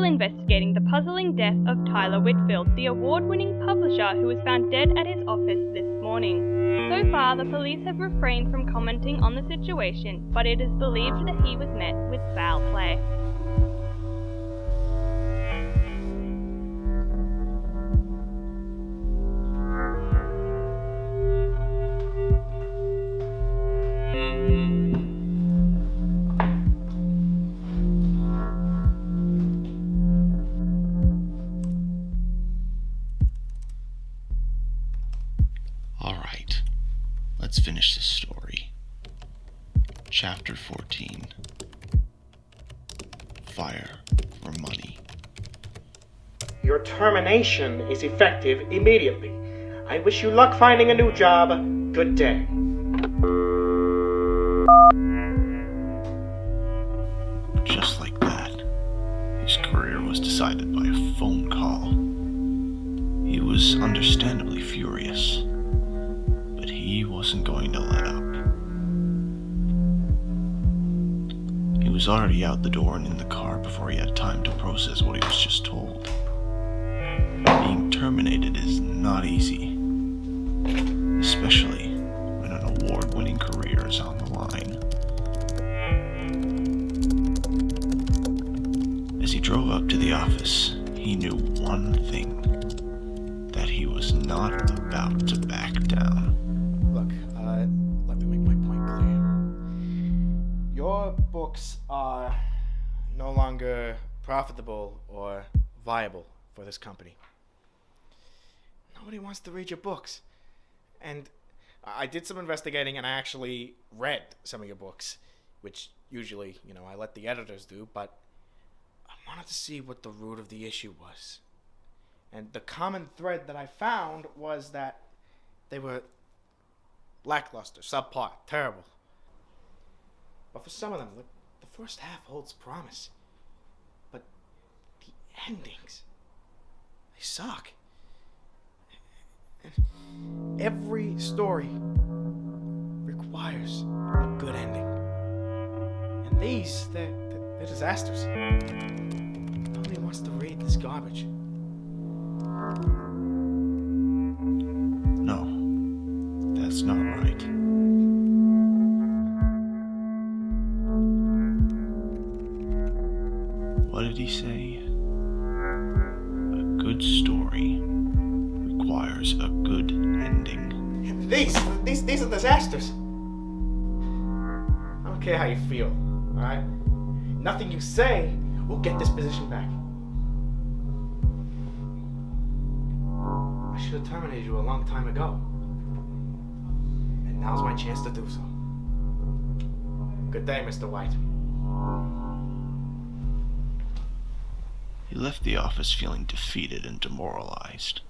investigating the puzzling death of Tyler Whitfield, the award-winning publisher who was found dead at his office this morning. So far, the police have refrained from commenting on the situation, but it is believed that he was met with foul play. Alright, let's finish this story. Chapter 14. Fire for money. Your termination is effective immediately. I wish you luck finding a new job. Good day. Just like that, his career was decided by a phone call. He was understandably furious, but he wasn't going to let up. He was already out the door and in the car before he had time to process what he was just told. Being terminated is not easy, especially when an award-winning career is on the line. As he drove up to the office, he knew one thing, that he was not about to back down. Look, let me make my point clear. Your books are no longer profitable or viable for this company. Nobody wants to read your books. And I did some investigating and I actually read some of your books, which usually, I let the editors do, but I wanted to see what the root of the issue was. And the common thread that I found was that they were lackluster, subpar, terrible. But for some of them, the first half holds promise. But the endings, they suck. And every story requires a good ending. And these, they're disasters. Nobody wants to read this garbage. No, that's not right. What did he say? A good story requires a good ending. These are disasters. I don't care how you feel, alright? Nothing you say will get this position back. I should have terminated you a long time ago. And now's my chance to do so. Good day, Mr. White. He left the office feeling defeated and demoralized.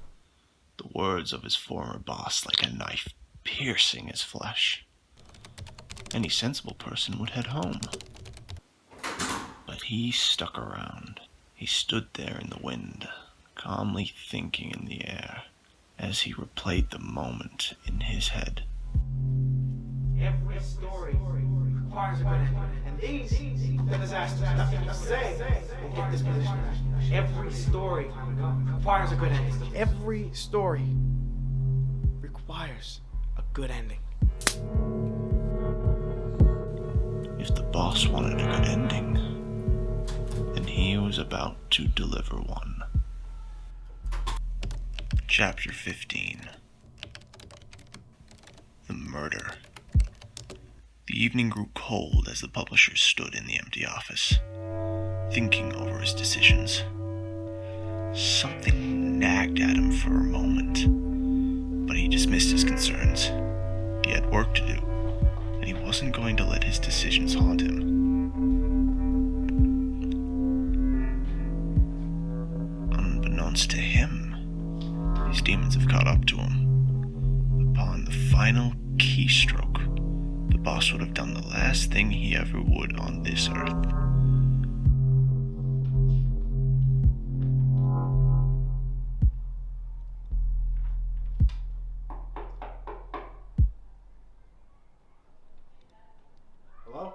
The words of his former boss like a knife piercing his flesh. Any sensible person would head home. But he stuck around. He stood there in the wind, calmly thinking in the air, as he replayed the moment in his head. Every story requires a good ending. And these, the disasters, nothing you say will get this position back. Every story requires a good ending. Every story requires a good ending. If the boss wanted a good ending, then he was about to deliver one. Chapter 15. The Murder. The evening grew cold as the publisher stood in the empty office, thinking over his decisions. Something nagged at him for a moment, but he dismissed his concerns. He had work to do, and he wasn't going to let his decisions haunt him. Unbeknownst to him, his demons have caught up to him. Upon the final keystroke, the boss would have done the last thing he ever would on this earth. Hello?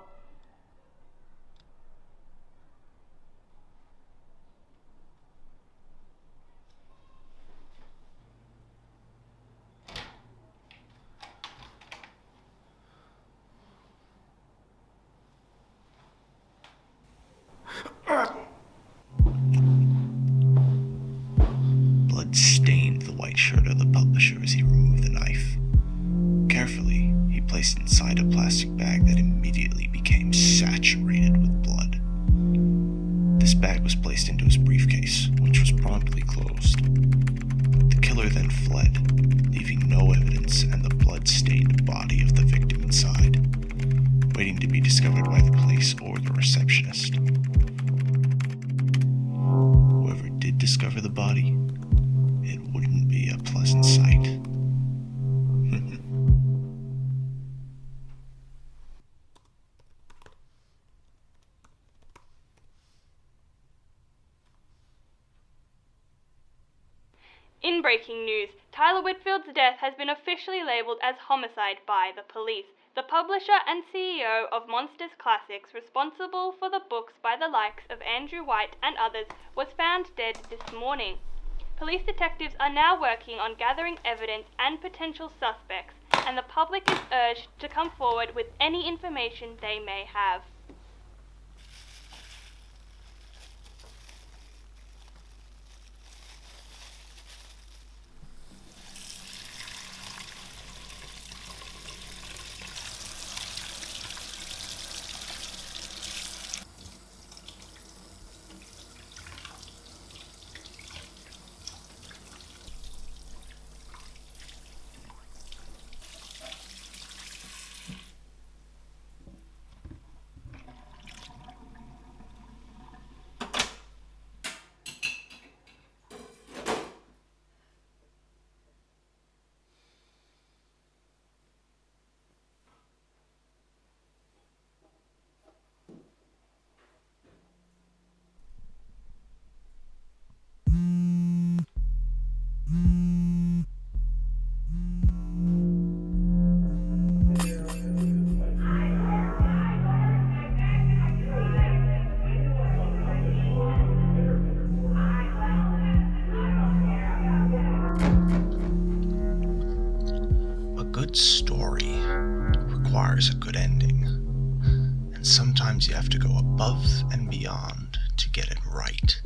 Blood stained the white shirt of the publisher as he removed the knife. Carefully, he placed it inside a plastic bag that immediately became saturated with blood. This bag was placed into his briefcase, which was promptly closed. The killer then fled, leaving no evidence and the blood-stained body of the victim inside, waiting to be discovered by the police or the receptionist. Whoever did discover the body, it wouldn't be a pleasant sight. In breaking news, Tyler Whitfield's death has been officially labelled as homicide by the police. The publisher and CEO of Monsters Classics, responsible for the books by the likes of Andrew White and others, was found dead this morning. Police detectives are now working on gathering evidence and potential suspects, and the public is urged to come forward with any information they may have. A good story requires a good ending, and sometimes you have to go above and beyond to get it right.